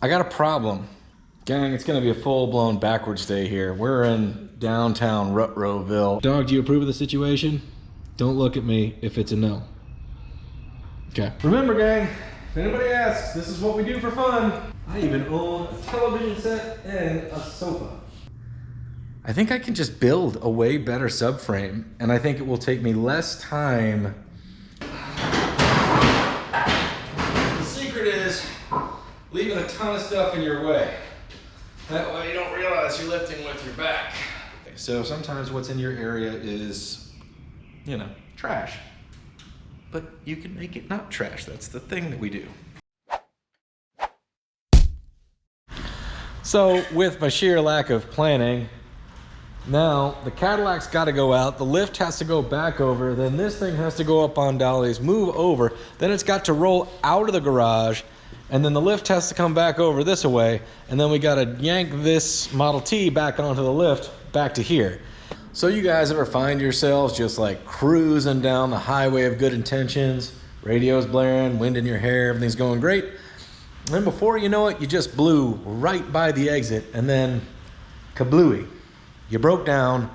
I got a problem. Gang, it's gonna be a full-blown backwards day here. We're in downtown Rutrowville. Dog, do you approve of the situation? Don't look at me if it's a no. Okay. Remember, gang, if anybody asks, this is what we do for fun. I even own a television set and a sofa. I think I can just build a way better subframe, and I think it will take me less time. The secret is leaving a ton of stuff in your way. That way you don't realize you're lifting with your back. So sometimes what's in your area is, you know, trash. But you can make it not trash. That's the thing that we do. So with my sheer lack of planning, now the Cadillac's got to go out, the lift has to go back over, then this thing has to go up on dollies, move over, then it's got to roll out of the garage, and then the lift has to come back over this way, and then we got to yank this Model T back onto the lift back to here. So you guys ever find yourselves just like cruising down the highway of good intentions, radio's blaring, wind in your hair, everything's going great, and then before you know it, you just blew right by the exit, and then kablooey. You broke down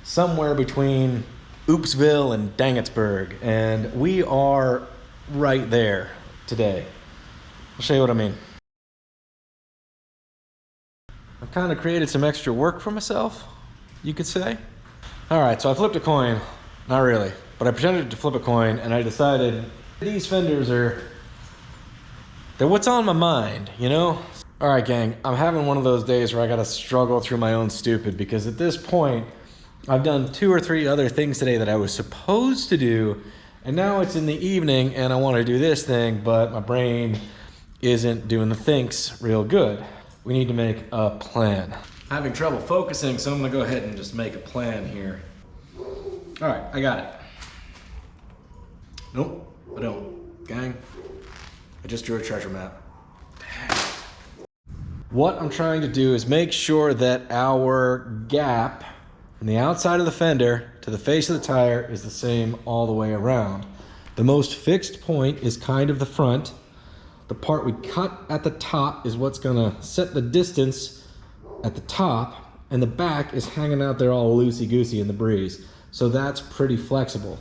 somewhere between Oopsville and Dangetsburg, and we are right there today. I'll show you what I mean. I've kind of created some extra work for myself, you could say. All right, so I flipped a coin. Not really, but I pretended to flip a coin, and I decided these fenders they're what's on my mind, you know? All right, gang, I'm having one of those days where I gotta struggle through my own stupid, because at this point, I've done 2 or 3 other things today that I was supposed to do, and now it's in the evening and I wanna do this thing, but my brain isn't doing the thinks real good. We need to make a plan. I'm having trouble focusing, so I'm gonna go ahead and just make a plan here. All right, I got it. Nope, I don't. Gang, I just drew a treasure map. What I'm trying to do is make sure that our gap from the outside of the fender to the face of the tire is the same all the way around. The most fixed point is kind of the front. The part we cut at the top is what's gonna set the distance at the top, and the back is hanging out there all loosey-goosey in the breeze. So that's pretty flexible.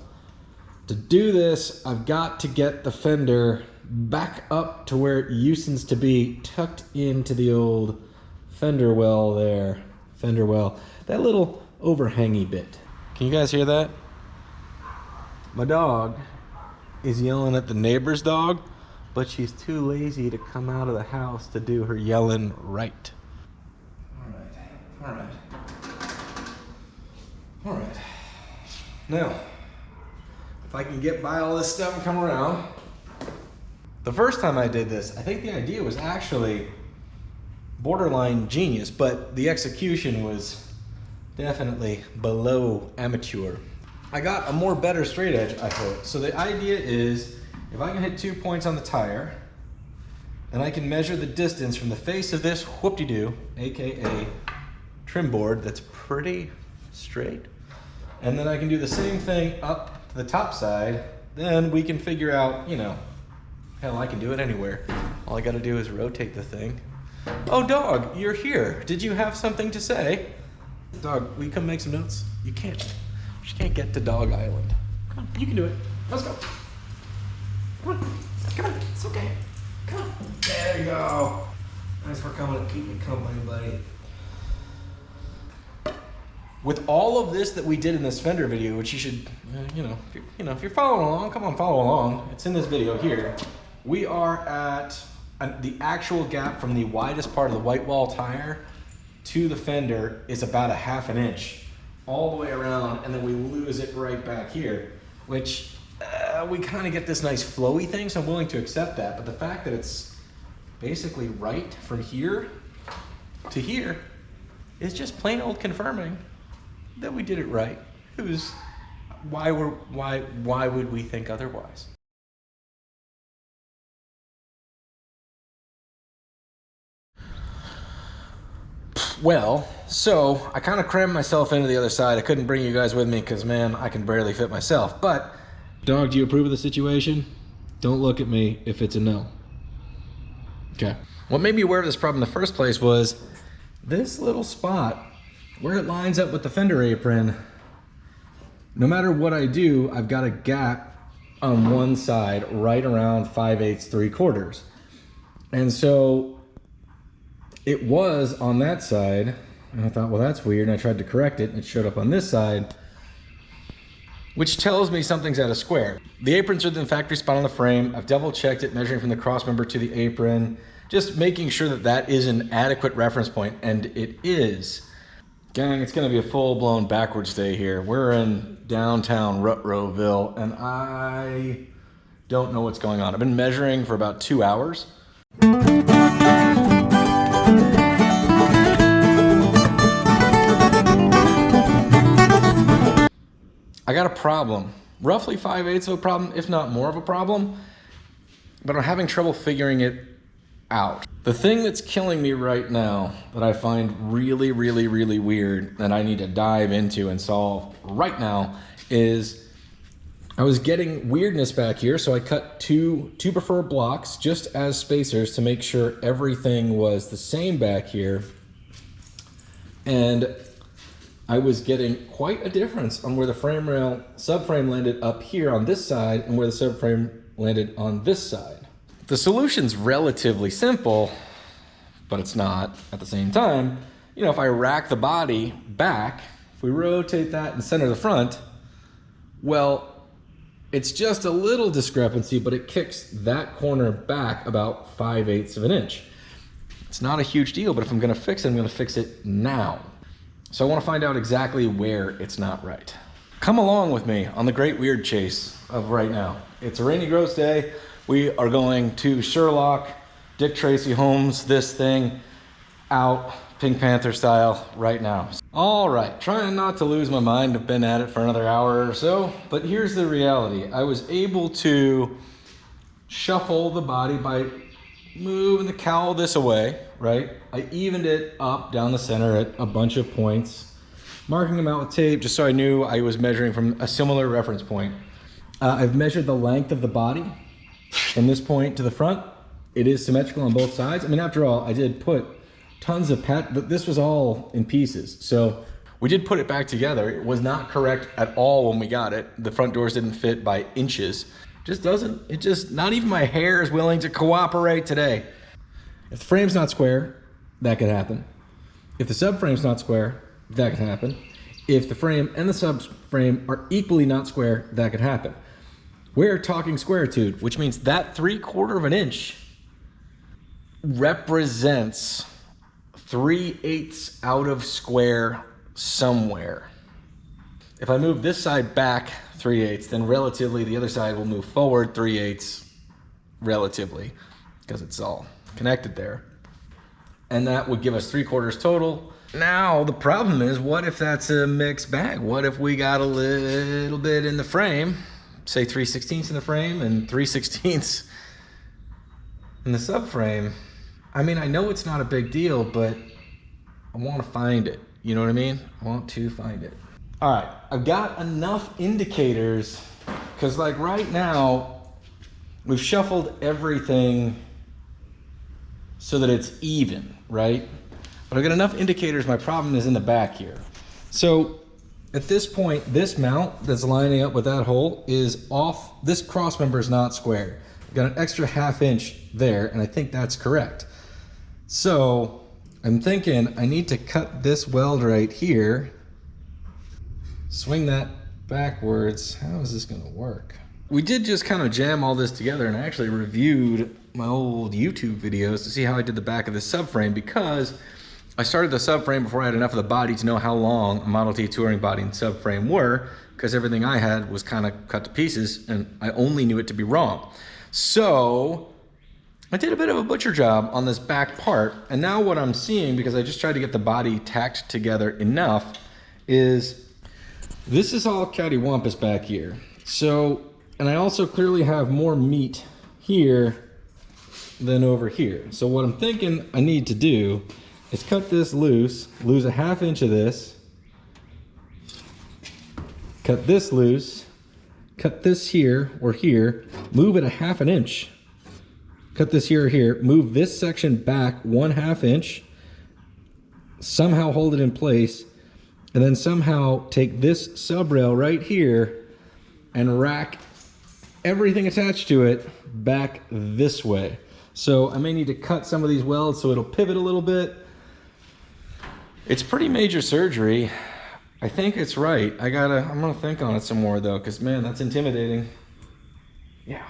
To do this, I've got to get the fender back up to where it used to be, tucked into the old fender well there. Fender well, that little overhangy bit. Can you guys hear that? My dog is yelling at the neighbor's dog, but she's too lazy to come out of the house to do her yelling right. All right. Now, if I can get by all this stuff and come around. The first time I did this, I think the idea was actually borderline genius, but the execution was definitely below amateur. I got a more better straight edge, I hope. So the idea is, if I can hit 2 points on the tire, then I can measure the distance from the face of this whoop-de-doo, AKA trim board, that's pretty straight. And then I can do the same thing up to the top side. Then we can figure out, you know, hell, I can do it anywhere. All I gotta do is rotate the thing. Oh, dog, you're here. Did you have something to say? Dog, will you come make some notes? You can't. You can't get to Dog Island. Come on, you can do it. Let's go. Come on, it's okay. Come on. There you go. Thanks for coming and keeping me company, buddy. With all of this that we did in this fender video, which you should, if you're following along, come on, follow along. It's in this video here. We are at the actual gap from the widest part of the white wall tire to the fender is about a ½ an inch all the way around, and then we lose it right back here, which we kind of get this nice flowy thing, so I'm willing to accept that. But the fact that it's basically right from here to here is just plain old confirming that we did it right. It was, why would we think otherwise? Well, so I kind of crammed myself into the other side. I couldn't bring you guys with me because, man, I can barely fit myself. But, dog, do you approve of the situation? Don't look at me if it's a no. Okay. What made me aware of this problem in the first place was this little spot where it lines up with the fender apron. No matter what I do, I've got a gap on one side right around 5/8, 3/4. And so it was on that side, and I thought, well, that's weird. And I tried to correct it, and it showed up on this side, which tells me something's out of square. The aprons are in the factory spot on the frame. I've double checked it, measuring from the cross member to the apron, just making sure that that is an adequate reference point, and it is. Gang, it's gonna be a full-blown backwards day here. We're in downtown Rutrowville, and I don't know what's going on. I've been measuring for about 2 hours. I got a problem, roughly 5/8 of a problem, if not more of a problem, but I'm having trouble figuring it out. The thing that's killing me right now that I find really, really, really weird that I need to dive into and solve right now is I was getting weirdness back here, so I cut two preferred blocks just as spacers to make sure everything was the same back here. And I was getting quite a difference on where the frame rail subframe landed up here on this side and where the subframe landed on this side. The solution's relatively simple, but it's not at the same time. You know, if I rack the body back, if we rotate that and center the front, well, it's just a little discrepancy, but it kicks that corner back about 5/8 of an inch. It's not a huge deal, but if I'm gonna fix it, I'm gonna fix it now. So I wanna find out exactly where it's not right. Come along with me on the great weird chase of right now. It's a rainy, gross day. We are going to Sherlock, Dick Tracy Holmes, this thing out Pink Panther style right now. All right, trying not to lose my mind. I've been at it for another hour or so, but here's the reality. I was able to shuffle the body by moving the cowl this away, right? I evened it up down the center at a bunch of points, marking them out with tape just so I knew I was measuring from a similar reference point. I've measured the length of the body from this point to the front. It is symmetrical on both sides. I mean, after all, I did put tons of but this was all in pieces. So we did put it back together. It was not correct at all when we got it. The front doors didn't fit by inches. Not even my hair is willing to cooperate today. If the frame's not square, that could happen. If the subframe's not square, that could happen. If the frame and the subframe are equally not square, that could happen. We're talking squaritude, which means that 3/4 of an inch represents 3/8 out of square somewhere. If I move this side back 3/8, then relatively the other side will move forward 3/8 relatively, because it's all connected there. And that would give us 3/4 total. Now the problem is, what if that's a mixed bag? What if we got a little bit in the frame, say 3/16 in the frame and 3/16 in the subframe? I mean, I know it's not a big deal, but I want to find it. You know what I mean? I want to find it. All right, I've got enough indicators, because like right now, we've shuffled everything so that it's even, right? But I've got enough indicators. My problem is in the back here. So at this point, this mount that's lining up with that hole is off. This cross member is not square. I've got an extra 1/2 inch there, and I think that's correct. So I'm thinking I need to cut this weld right here, swing that backwards. How is this gonna work? We did just kind of jam all this together, and I actually reviewed my old YouTube videos to see how I did the back of the subframe, because I started the subframe before I had enough of the body to know how long a Model T touring body and subframe were, because everything I had was kind of cut to pieces and I only knew it to be wrong. So I did a bit of a butcher job on this back part, and now what I'm seeing, because I just tried to get the body tacked together enough, is this is all cattywampus back here. So, and I also clearly have more meat here than over here. So what I'm thinking I need to do is cut this loose, lose a 1/2 inch of this, cut this loose, cut this here or here, move it a 1/2 inch, cut this here, move this section back 1/2 inch, somehow hold it in place, and then somehow take this sub rail right here and rack everything attached to it back this way. So I may need to cut some of these welds so it'll pivot a little bit. It's pretty major surgery. I think it's right. I'm gonna think on it some more though, because man, that's intimidating. Yeah.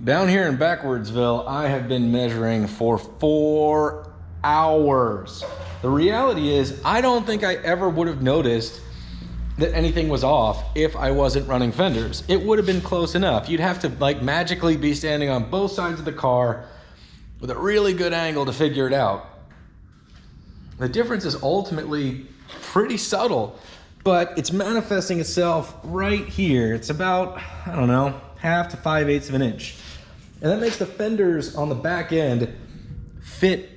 Down here in Backwardsville, I have been measuring for 4 hours. The reality is, I don't think I ever would have noticed that anything was off if I wasn't running fenders. It would have been close enough. You'd have to like magically be standing on both sides of the car with a really good angle to figure it out. The difference is ultimately pretty subtle, but it's manifesting itself right here. It's about, I don't know, 1/2 to 5/8 of an inch. And that makes the fenders on the back end fit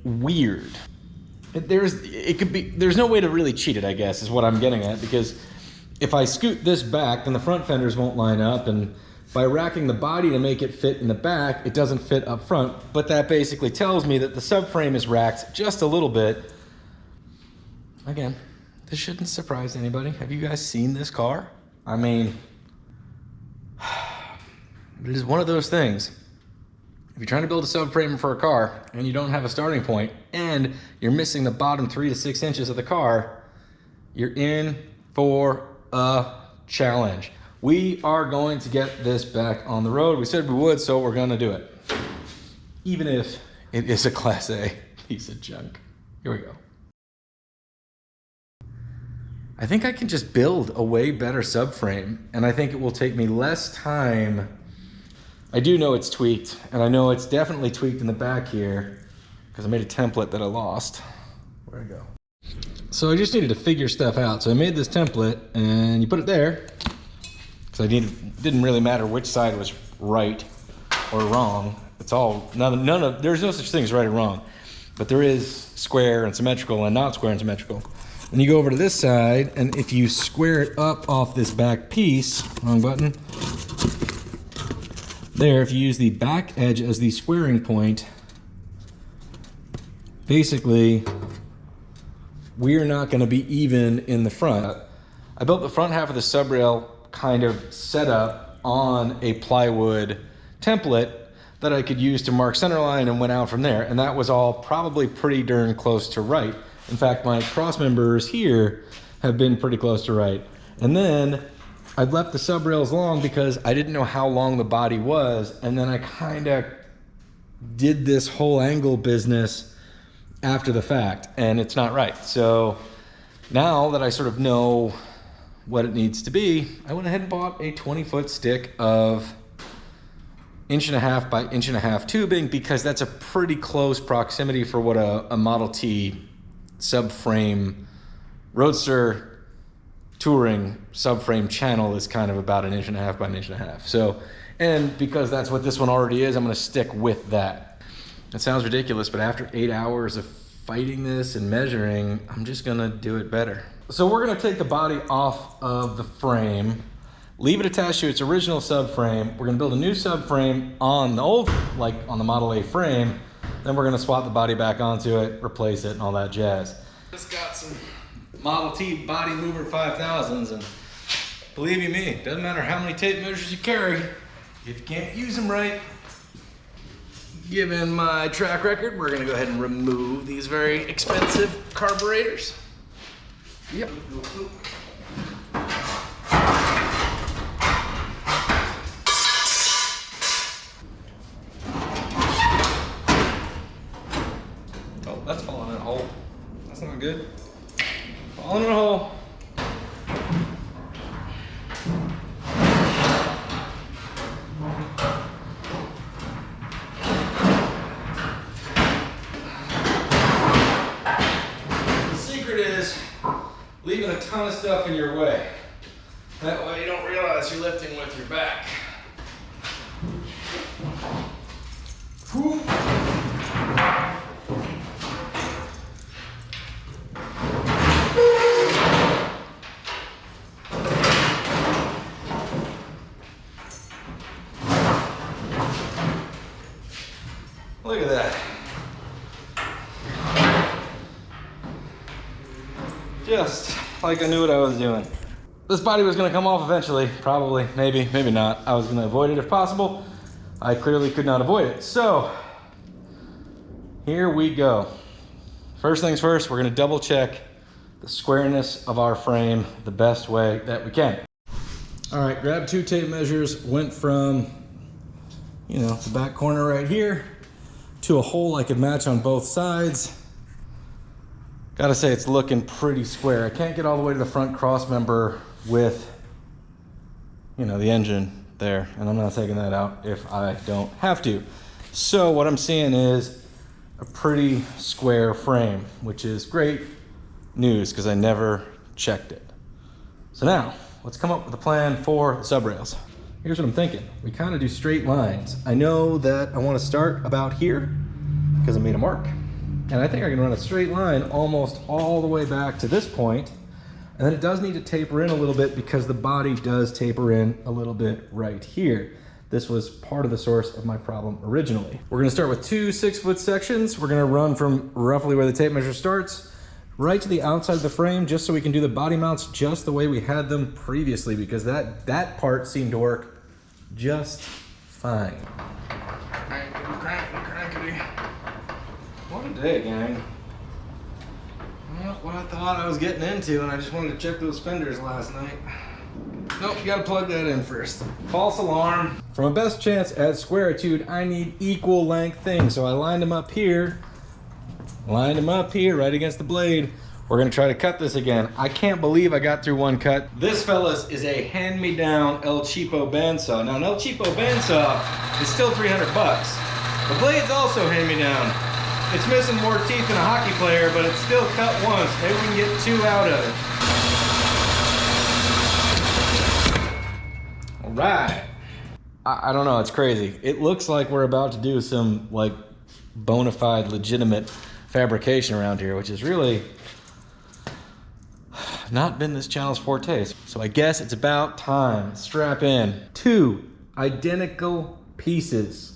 weird. There's no way to really cheat it, I guess, is what I'm getting at, because if I scoot this back, then the front fenders won't line up, and by racking the body to make it fit in the back, it doesn't fit up front. But that basically tells me that the subframe is racked just a little bit. Again, this shouldn't surprise anybody. Have you guys seen this car? I mean, it is one of those things. If you're trying to build a subframe for a car and you don't have a starting point and you're missing the bottom 3 to 6 inches of the car, you're in for a challenge. We are going to get this back on the road. We said we would, so we're gonna do it. Even if it is a Class A piece of junk. Here we go. I think I can just build a way better subframe, and I think it will take me less time. I do know it's tweaked, and I know it's definitely tweaked in the back here because I made a template that I lost. Where'd it go? So I just needed to figure stuff out. So I made this template, and you put it there. Didn't really matter which side was right or wrong. It's all, there's no such thing as right or wrong, but there is square and symmetrical and not square and symmetrical. And you go over to this side, and if you square it up off this back piece, wrong button, there, if you use the back edge as the squaring point, basically, we're not gonna be even in the front. I built the front half of the sub rail kind of set up on a plywood template that I could use to mark center line and went out from there. And that was all probably pretty darn close to right. In fact, my cross members here have been pretty close to right. And then I've left the sub rails long because I didn't know how long the body was. And then I kind of did this whole angle business after the fact, and it's not right. So now that I sort of know what it needs to be, I went ahead and bought a 20-foot stick of 1.5 by 1.5 tubing, because that's a pretty close proximity for what a Model T subframe roadster touring subframe channel is kind of about 1.5 by 1.5. So, and because that's what this one already is, I'm gonna stick with that. It sounds ridiculous, but after 8 hours of fighting this and measuring, I'm just gonna do it better. So we're gonna take the body off of the frame, leave it attached to its original subframe. We're gonna build a new subframe on the old, like on the Model A frame. Then we're gonna swap the body back onto it, replace it, and all that jazz. Just got some Model T body mover 5000s, and believe you me, doesn't matter how many tape measures you carry, if you can't use them right. Given my track record, we're gonna go ahead and remove these very expensive carburetors. Yep. Oh, that's falling in a hole. That's not good. Falling in a hole. Leaving a ton of stuff in your way. That way you don't realize you're lifting with your back. Whew. Just like I knew what I was doing. This body was gonna come off eventually, probably, maybe not. I was gonna avoid it if possible. I clearly could not avoid it. So, here we go. First things first, we're gonna double check the squareness of our frame the best way that we can. All right, grab 2 tape measures, went from, you know, the back corner right here to a hole I could match on both sides. Gotta say, it's looking pretty square. I can't get all the way to the front cross member with, you know, the engine there, and I'm not taking that out if I don't have to. So what I'm seeing is a pretty square frame, which is great news because I never checked it. So now, let's come up with a plan for the sub rails. Here's what I'm thinking. We kind of do straight lines. I know that I want to start about here because I made a mark. And I think I can run a straight line almost all the way back to this point. And then it does need to taper in a little bit because the body does taper in a little bit right here. This was part of the source of my problem originally. We're gonna start with 2 6-foot sections. We're gonna run from roughly where the tape measure starts right to the outside of the frame, just so we can do the body mounts just the way we had them previously, because that part seemed to work just fine. Crankety. What a day, gang. Well, what I thought I was getting into, and I just wanted to check those fenders last night. Nope, you gotta plug that in first. False alarm. From a best chance at squaritude, I need equal length things. So I lined them up here right against the blade. We're gonna try to cut this again. I can't believe I got through one cut. This, fellas, is a hand-me-down El Cheapo bandsaw. Now, an El Cheapo bandsaw is still 300 bucks. The blade's also hand-me-down. It's missing more teeth than a hockey player, but it's still cut once. Maybe we can get 2 out of it. All right. I don't know, it's crazy. It looks like we're about to do some like bona fide, legitimate fabrication around here, which is really not been this channel's forte. So I guess it's about time. Strap in. 2 identical pieces.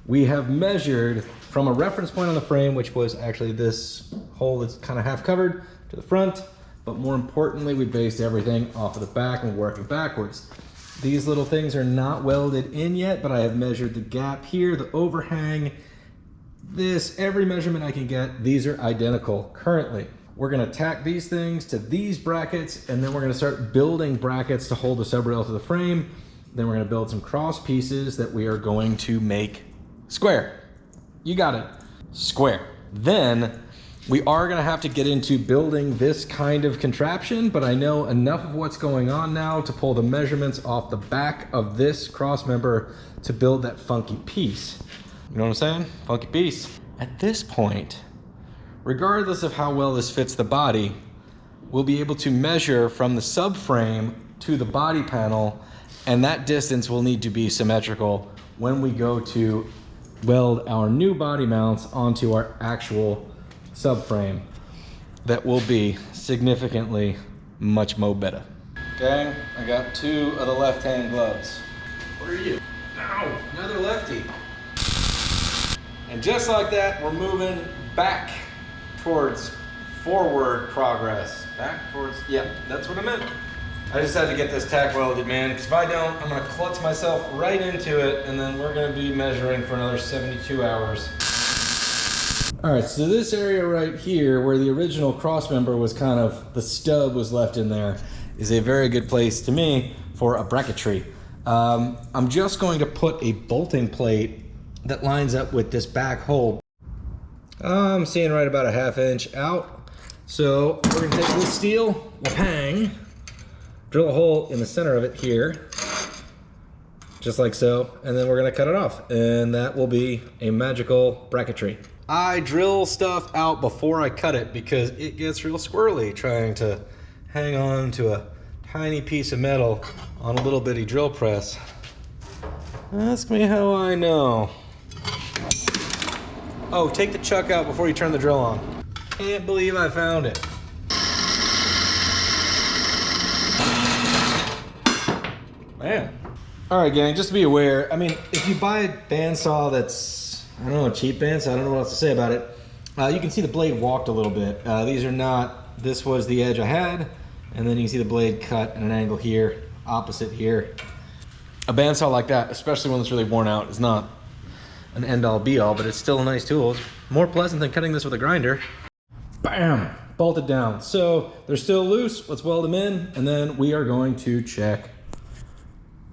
We have measured from a reference point on the frame, which was actually this hole that's kind of half covered, to the front. But more importantly, we based everything off of the back and working backwards. These little things are not welded in yet, but I have measured the gap here, the overhang, every measurement I can get. These are identical currently. We're gonna tack these things to these brackets, and then we're gonna start building brackets to hold the sub rail to the frame. Then we're gonna build some cross pieces that we are going to make square. You got it, square. Then we are gonna have to get into building this kind of contraption, but I know enough of what's going on now to pull the measurements off the back of this cross member to build that funky piece. You know what I'm saying? Funky piece. At this point, regardless of how well this fits the body, we'll be able to measure from the subframe to the body panel, and that distance will need to be symmetrical when we go to weld our new body mounts onto our actual subframe. That will be significantly much more better. Gang, I got 2 of the left-hand gloves. What are you? Ow, another lefty. And just like that, we're moving back towards forward progress. Back towards, yeah, that's what I meant. I just had to get this tack welded, man, because if I don't, I'm gonna klutz myself right into it, and then we're gonna be measuring for another 72 hours. All right, so this area right here, where the original cross member was kind of, the stub was left in there, is a very good place to me for a bracketry. I'm just going to put a bolting plate that lines up with this back hole. I'm seeing right about a 1/2 inch out. So we're gonna take this steel, lapang, drill a hole in the center of it here, just like so, and then we're gonna cut it off, and that will be a magical bracketry. I drill stuff out before I cut it because it gets real squirrely trying to hang on to a tiny piece of metal on a little bitty drill press. Ask me how I know. Oh, take the chuck out before you turn the drill on. Can't believe I found it. Man. All right, gang, just to be aware, I mean, if you buy a bandsaw that's, I don't know, a cheap bandsaw, I don't know what else to say about it. You can see the blade walked a little bit. These are not this was the edge I had, and then you can see the blade cut at an angle here, opposite here. A bandsaw like that, especially one that's really worn out, is not an end-all be-all, but it's still a nice tool. It's more pleasant than cutting this with a grinder. Bam! Bolted down. So they're still loose. Let's weld them in, and then we are going to check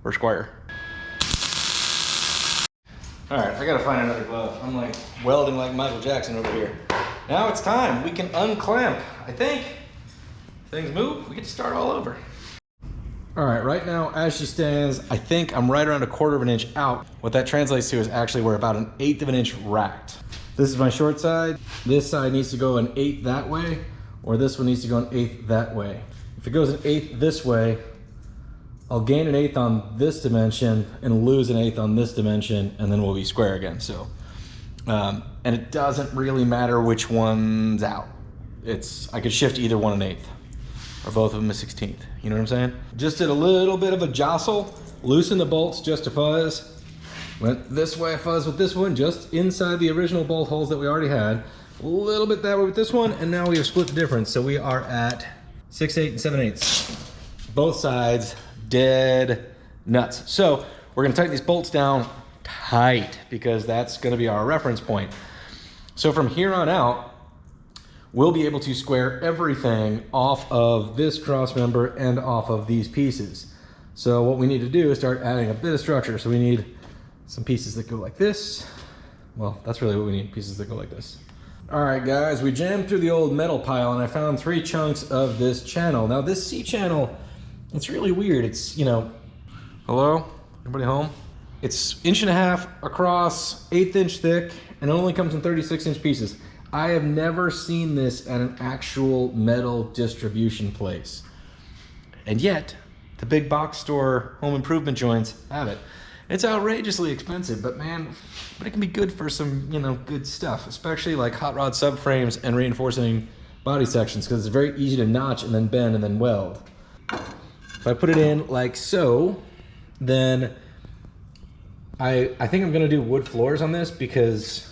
for square. All right, I gotta find another glove. I'm like welding like Michael Jackson over here. Now it's time. We can unclamp. I think if things move, we get to start all over. All right, right now, as she stands, I think I'm right around 1/4 of an inch out. What that translates to is actually we're about 1/8 of an inch racked. This is my short side. This side needs to go 1/8 that way, or this one needs to go 1/8 that way. If it goes 1/8 this way, I'll gain 1/8 on this dimension and lose 1/8 on this dimension, and then we'll be square again. So, and it doesn't really matter which one's out. I could shift either one 1/8, or both of them 1/16. You know what I'm saying? Just did a little bit of a jostle, loosen the bolts just a fuzz. Went this way, fuzz with this one, just inside the original bolt holes that we already had. A little bit that way with this one, and now we have split the difference. So we are at 6/8 and 7/8. Both sides dead nuts. So we're gonna tighten these bolts down tight because that's gonna be our reference point. So from here on out, we'll be able to square everything off of this cross member and off of these pieces. So what we need to do is start adding a bit of structure. So we need some pieces that go like this. Well, that's really what we need, pieces that go like this. All right, guys, we jammed through the old metal pile and I found 3 chunks of this channel. Now this C channel, it's really weird. It's, you know, hello, anybody home? It's 1.5 inch across, 1/8 inch thick, and it only comes in 36-inch pieces. I have never seen this at an actual metal distribution place. And yet, the big box store home improvement joints have it. It's outrageously expensive, but man, it can be good for some, you know, good stuff, especially like hot rod subframes and reinforcing body sections, because it's very easy to notch and then bend and then weld. If I put it in like so, then I think I'm gonna do wood floors on this because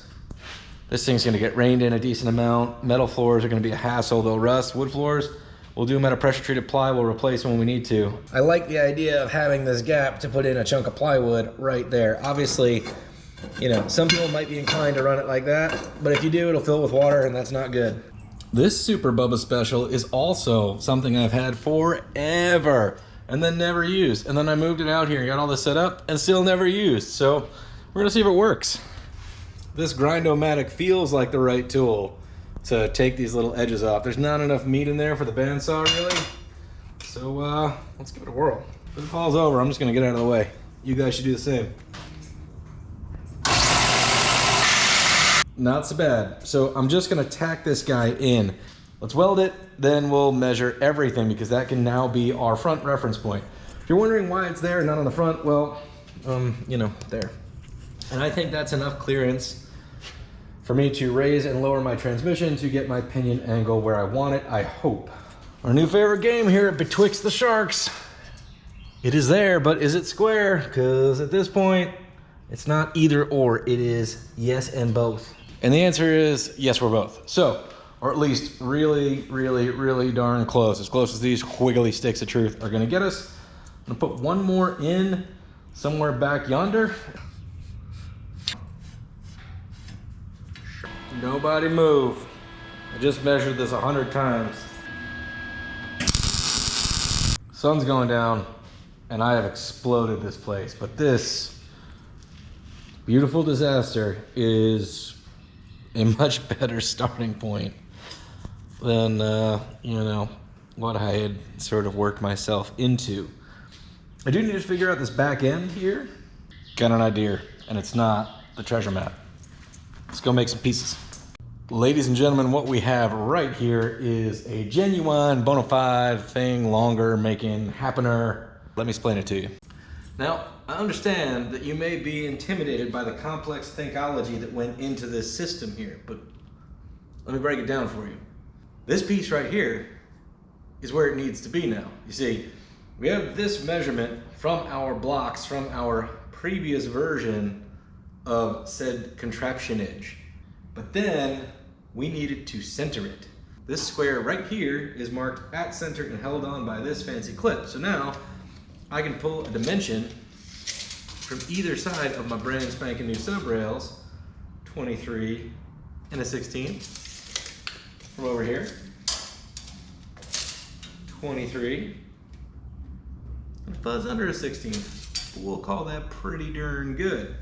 this thing's gonna get rained in a decent amount. Metal floors are gonna be a hassle, they'll rust. Wood floors, we'll do them out of pressure treated ply, we'll replace them when we need to. I like the idea of having this gap to put in a chunk of plywood right there. Obviously, you know, some people might be inclined to run it like that, but if you do, it'll fill with water and that's not good. This Super Bubba Special is also something I've had forever and then never used. And then I moved it out here and got all this set up and still never used. So we're gonna see if it works. This Grind-O-Matic feels like the right tool to take these little edges off. There's not enough meat in there for the bandsaw really. So let's give it a whirl. If it falls over, I'm just gonna get out of the way. You guys should do the same. Not so bad. So I'm just gonna tack this guy in. Let's weld it, then we'll measure everything because that can now be our front reference point. If you're wondering why it's there, not on the front, well, you know, there. And I think that's enough clearance for me to raise and lower my transmission to get my pinion angle where I want it, I hope. Our new favorite game here at Betwixt the Sharks. It is there, but is it square? Because at this point, it's not either or, it is yes and both. And the answer is yes, we're both. So, or at least really, really, really darn close. As close as these wiggly sticks of truth are gonna get us. I'm gonna put one more in somewhere back yonder. Nobody move. I just measured this 100 times. Sun's going down and I have exploded this place, but this beautiful disaster is a much better starting point than, you know, what I had sort of worked myself into. I do need to figure out this back end here. Got an idea, and it's not the treasure map. Let's go make some pieces. Ladies and gentlemen, what we have right here is a genuine, bona fide thing, longer making happener. Let me explain it to you. Now, I understand that you may be intimidated by the complex thinkology that went into this system here, but let me break it down for you. This piece right here is where it needs to be now. You see, we have this measurement from our blocks, from our previous version of said contraptionage. But then we needed to center it. This square right here is marked at center and held on by this fancy clip. So now I can pull a dimension from either side of my brand spanking new sub rails, 23 and a 16 from over here, 23 and a fuzz under a 16. We'll call that pretty darn good.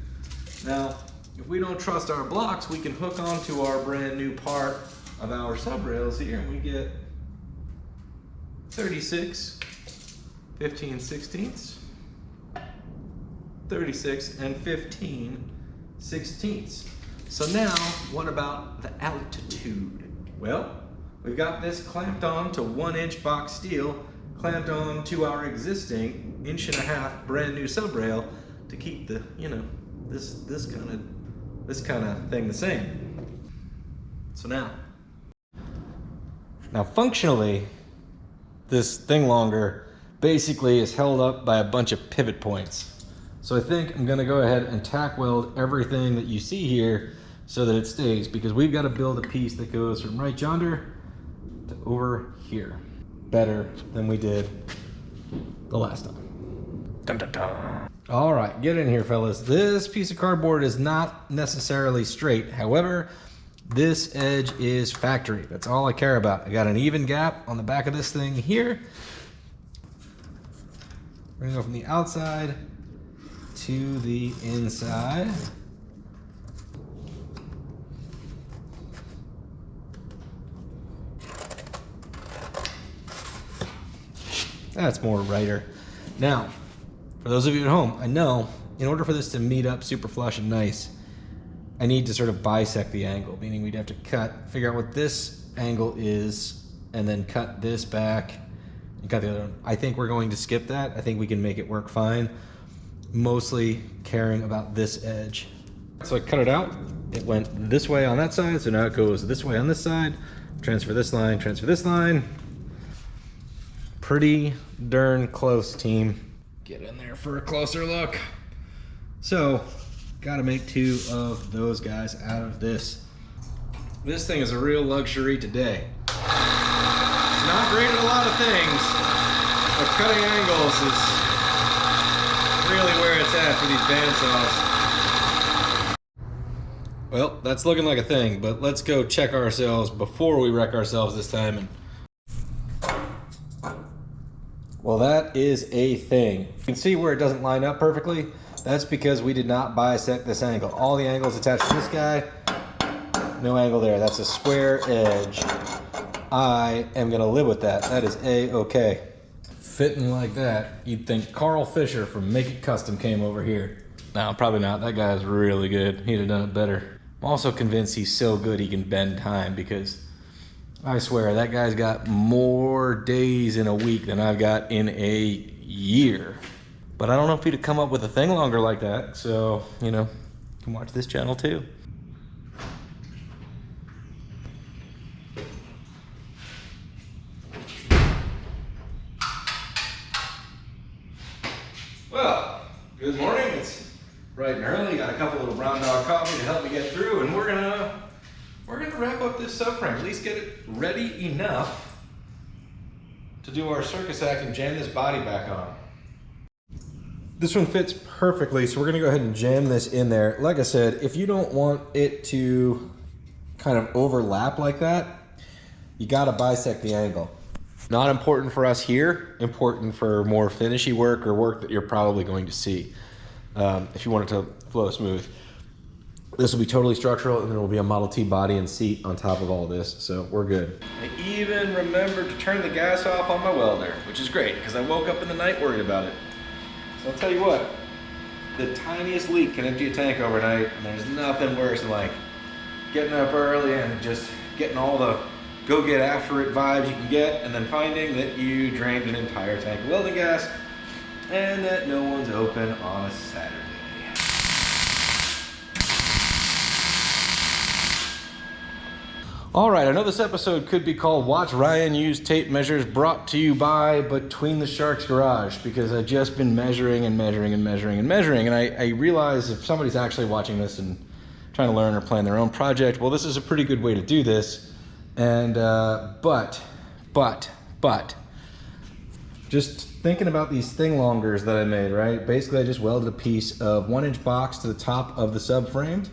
Now, if we don't trust our blocks, we can hook onto our brand new part of our sub rails here, and we get 36, 15 sixteenths, 36 and 15 sixteenths. So now, what about the altitude? Well, we've got this clamped on to 1-inch box steel, clamped on to our existing 1.5-inch brand new sub rail to keep the, this kind of thing the same. So now functionally, this thing longer basically is held up by a bunch of pivot points. So I think I'm gonna go ahead and tack weld everything that you see here so that it stays, because we've got to build a piece that goes from right yonder to over here. Better than we did the last time. Dun, dun, dun. All right, get in here, fellas. This piece of cardboard is not necessarily straight. However, this edge is factory. That's all I care about. I got an even gap on the back of this thing here. We're gonna go from the outside to the inside. That's more righter. Now, for those of you at home, I know in order for this to meet up super flush and nice, I need to sort of bisect the angle, meaning we'd have to figure out what this angle is, and then cut this back and cut the other one. I think we're going to skip that. I think we can make it work fine, mostly caring about this edge. So I cut it out. It went this way on that side, so now it goes this way on this side. Transfer this line, transfer this line. Pretty darn close, team. Get in there for a closer look. So, gotta make 2 of those guys out of this. This thing is a real luxury today. It's not great at a lot of things, but cutting angles is really where it's at for these bandsaws. Well, that's looking like a thing, but let's go check ourselves before we wreck ourselves this time. Well, that is a thing. You can see where it doesn't line up perfectly. That's because we did not bisect this angle. All the angles attached to this guy, no angle there. That's a square edge. I am gonna live with that. That is a-okay. Fitting like that, you'd think Carl Fisher from Make It Custom came over here. No, probably not. That guy's really good. He'd have done it better. I'm also convinced he's so good he can bend time, because I swear, that guy's got more days in a week than I've got in a year. But I don't know if he'd have come up with a thing longer like that. So, you can watch this channel too. Well, good morning. It's bright and early. Got a couple little brown dog coffee to help me get through, and we're gonna wrap up this subframe, at least get it ready enough to do our circus act and jam this body back on. This one fits perfectly, so we're gonna go ahead and jam this in there. Like I said, if you don't want it to kind of overlap like that, you gotta bisect the angle. Not important for us here, important for more finishy work or work that you're probably going to see if you want it to flow smooth. This will be totally structural, and there will be a Model T body and seat on top of all this, so we're good. I even remembered to turn the gas off on my welder, which is great, because I woke up in the night worried about it. So I'll tell you what, the tiniest leak can empty a tank overnight, and there's nothing worse than like getting up early and just getting all the go get after it vibes you can get, and then finding that you drained an entire tank of welding gas, and that no one's open on a Saturday. All right, I know this episode could be called Watch Ryan Use Tape Measures, brought to you by Between the Sharks Garage, because I've just been measuring and measuring and measuring and measuring, and I realize if somebody's actually watching this and trying to learn or plan their own project, well, this is a pretty good way to do this, And, but, just thinking about these thing longers that I made, right? Basically, I just welded a piece of 1-inch box to the top of the subframe,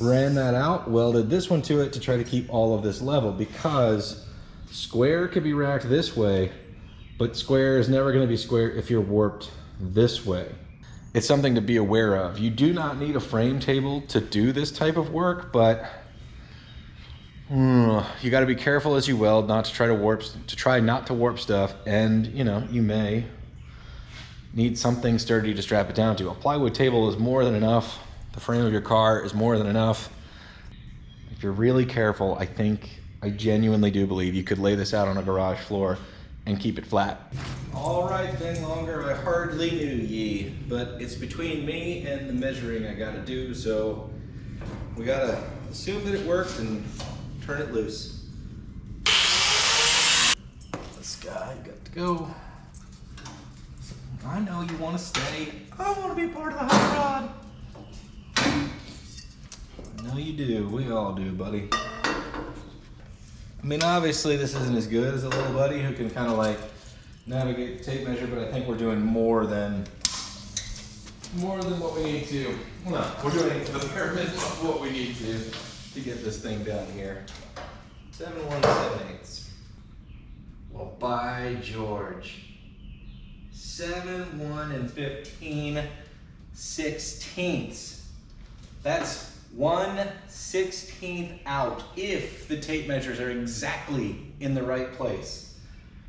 ran that out, welded this one to it to try to keep all of this level, because square could be racked this way, but square is never gonna be square if you're warped this way. It's something to be aware of. You do not need a frame table to do this type of work, but you got to be careful as you weld, not to try not to warp stuff, and you know, you may need something sturdy to strap it down to. A plywood table is more than enough. The frame of your car is more than enough. If you're really careful, I genuinely do believe you could lay this out on a garage floor and keep it flat. All right, thing longer, I hardly knew ye, but it's between me and the measuring I gotta do, so we gotta assume that it worked and turn it loose. This guy got to go. I know you want to stay. I want to be part of the hot rod. I know you do. We all do, buddy. I mean, obviously this isn't as good as a little buddy who can kind of like navigate the tape measure, but I think we're doing more than what we need to. Well, no, we're doing the bare minimum of what we need to get this thing done here. 7 1/7/8. Well, by George. 7 1 15/16. That's 1/16 out if the tape measures are exactly in the right place,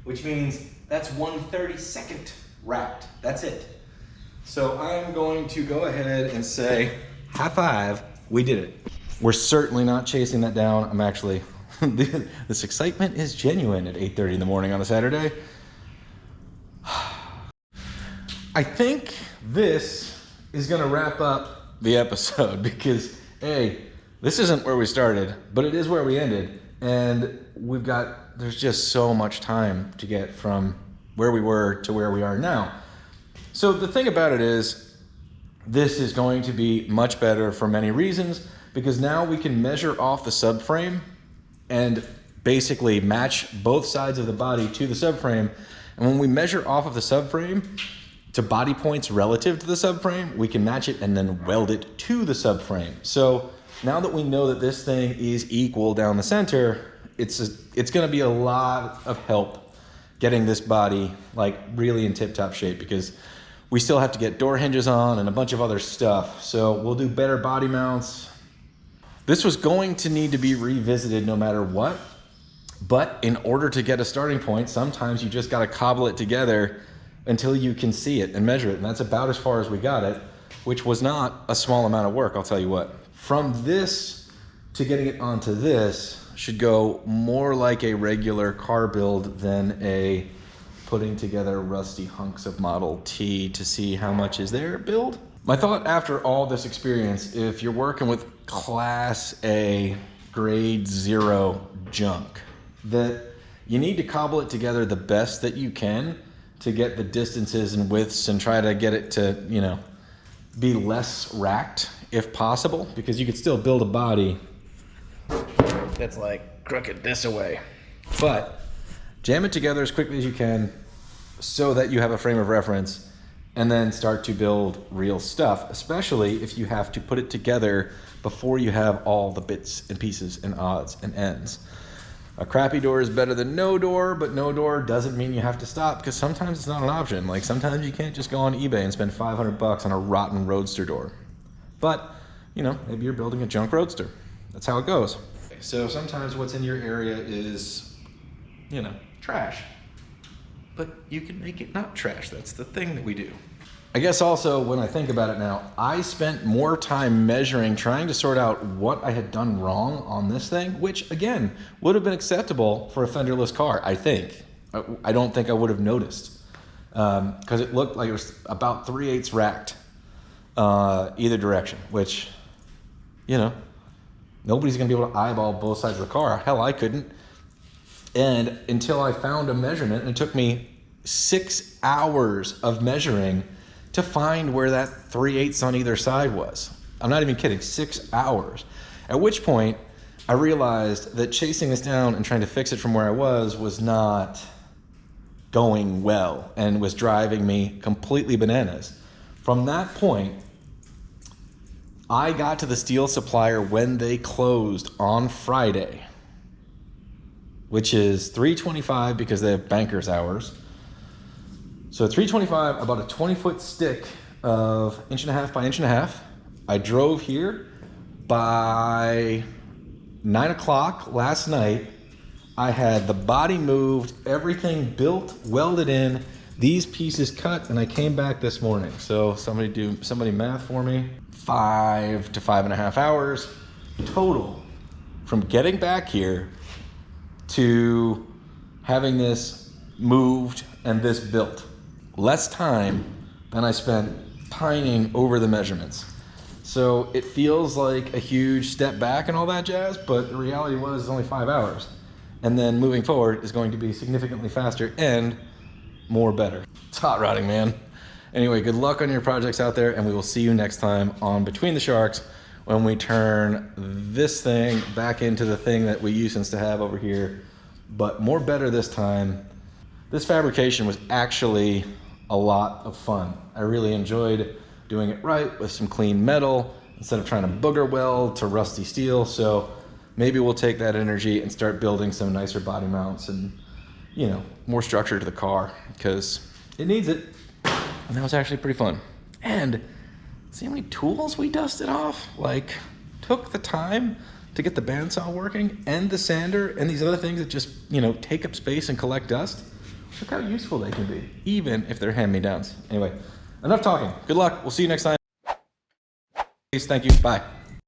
which means that's 1/32 wrapped. That's it. So I'm going to go ahead and say, high five, we did it. We're certainly not chasing that down. I'm actually, this excitement is genuine at 8:30 in the morning on a Saturday. I think this is gonna wrap up the episode because, hey, this isn't where we started, but it is where we ended. And there's just so much time to get from where we were to where we are now. So the thing about it is, this is going to be much better for many reasons, because now we can measure off the subframe and basically match both sides of the body to the subframe. And when we measure off of the subframe to body points relative to the subframe, we can match it and then weld it to the subframe. So now that we know that this thing is equal down the center, it's gonna be a lot of help getting this body like really in tip-top shape, because we still have to get door hinges on and a bunch of other stuff. So we'll do better body mounts. This was going to need to be revisited no matter what, but in order to get a starting point, sometimes you just gotta cobble it together until you can see it and measure it. And that's about as far as we got it, which was not a small amount of work, I'll tell you what. From this to getting it onto this should go more like a regular car build than a putting together rusty hunks of Model T to see how much is there build. My thought after all this experience, if you're working with Class A, grade 0 junk, that you need to cobble it together the best that you can to get the distances and widths and try to get it to, you know, be less racked if possible, because you could still build a body that's like crooked this away. But jam it together as quickly as you can so that you have a frame of reference, and then start to build real stuff, especially if you have to put it together before you have all the bits and pieces and odds and ends. A crappy door is better than no door, but no door doesn't mean you have to stop, because sometimes it's not an option. Like sometimes you can't just go on eBay and spend $500 on a rotten Roadster door. But, you know, maybe you're building a junk Roadster. That's how it goes. So sometimes what's in your area is, you know, trash. But you can make it not trash. That's the thing that we do. I guess also, when I think about it now, I spent more time measuring, trying to sort out what I had done wrong on this thing, which again, would have been acceptable for a fenderless car, I think. I don't think I would have noticed, because it looked like it was about 3/8 racked either direction, which, you know, nobody's gonna be able to eyeball both sides of the car. Hell, I couldn't. And until I found a measurement, and it took me 6 hours of measuring to find where that 3/8 on either side was. I'm not even kidding, 6 hours. At which point, I realized that chasing this down and trying to fix it from where I was not going well and was driving me completely bananas. From that point, I got to the steel supplier when they closed on Friday, which is 3:25 because they have banker's hours. So 3:25, about a 20-foot stick of 1.5 by 1.5. I drove here by 9 o'clock last night. I had the body moved, everything built, welded in, these pieces cut, and I came back this morning. So somebody math for me. 5 to 5.5 hours total from getting back here to having this moved and this built. Less time than I spent pining over the measurements. So it feels like a huge step back and all that jazz, but the reality was it's only 5 hours. And then moving forward is going to be significantly faster and more better. It's hot rodding, man. Anyway, good luck on your projects out there, and we will see you next time on Between the Sharks when we turn this thing back into the thing that we used to have over here, but more better this time. This fabrication was actually a lot of fun. I really enjoyed doing it right with some clean metal instead of trying to booger weld to rusty steel. So maybe we'll take that energy and start building some nicer body mounts and, you know, more structure to the car because it needs it. And that was actually pretty fun. And see how many tools we dusted off? Like, took the time to get the bandsaw working and the sander and these other things that just, you know, take up space and collect dust. Look how useful they can be, even if they're hand-me-downs. Anyway, enough talking. Good luck. We'll see you next time. Thank you. Bye.